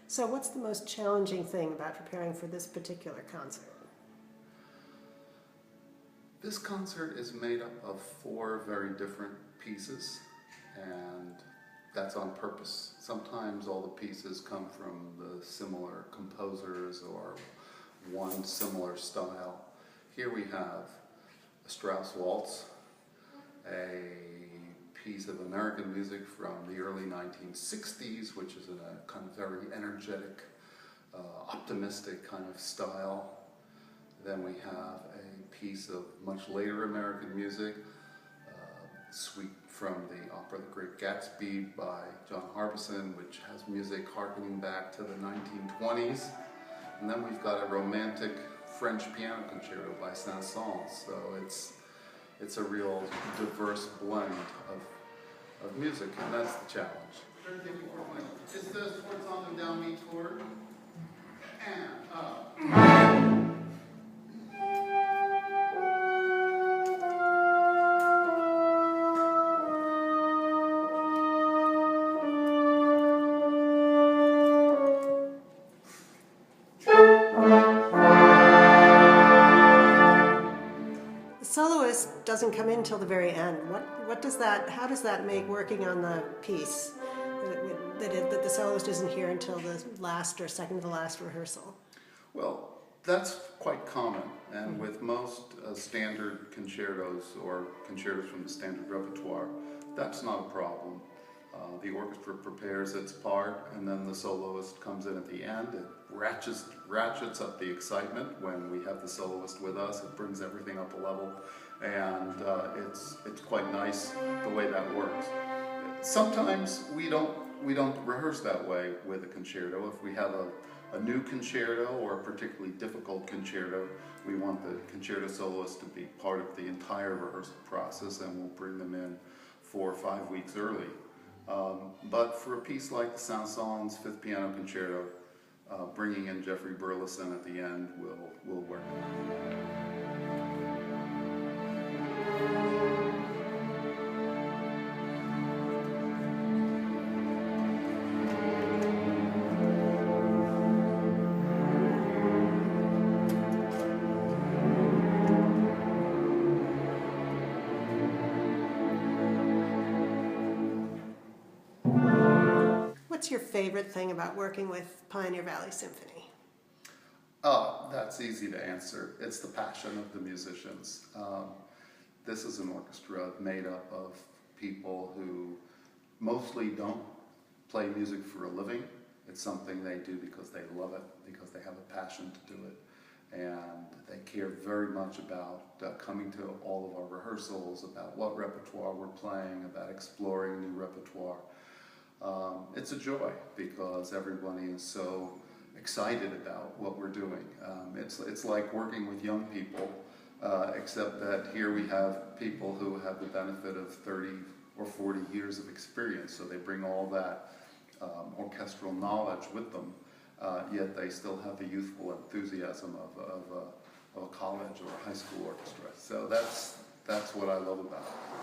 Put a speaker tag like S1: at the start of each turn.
S1: So what's the most challenging thing about preparing for this particular concert?
S2: This concert is made up of 4 very different pieces, and that's on purpose. Sometimes all the pieces come from the similar composers or one similar style. Here we have a Strauss waltz, a piece of American music from the early 1960s, which is in a kind of very energetic, optimistic kind of style. Then we have a piece of much later American music, suite from the opera The Great Gatsby by John Harbison, which has music harkening back to the 1920s. And then we've got a romantic French piano concerto by Saint-Saens. So it's a real diverse blend of music, and that's the challenge. It's the sports on and down me toward and up.
S1: Soloist doesn't come in till the very end. How does that make working on the piece that the soloist isn't here until the last or second to the last rehearsal?
S2: Well, that's quite common, and with most standard concertos or concertos from the standard repertoire, that's not a problem. The orchestra prepares its part, and then the soloist comes in at the end. It ratchets up the excitement when we have the soloist with us. It brings everything up a level, and it's quite nice the way that works. Sometimes we don't rehearse that way with a concerto. If we have a new concerto or a particularly difficult concerto, we want the concerto soloist to be part of the entire rehearsal process, and we'll bring them in 4 or 5 weeks early. But for a piece like the Saint-Saens' 5th Piano Concerto, bringing in Jeffrey Burleson at the end will work.
S1: What's your favorite thing about working with Pioneer Valley Symphony?
S2: That's easy to answer. It's the passion of the musicians. This is an orchestra made up of people who mostly don't play music for a living. It's something they do because they love it, because they have a passion to do it. And they care very much about coming to all of our rehearsals, about what repertoire we're playing, about exploring new repertoire. It's a joy because everybody is so excited about what we're doing. It's like working with young people, except that here we have people who have the benefit of 30 or 40 years of experience, so they bring all that orchestral knowledge with them, yet they still have the youthful enthusiasm of a college or a high school orchestra. So that's what I love about it.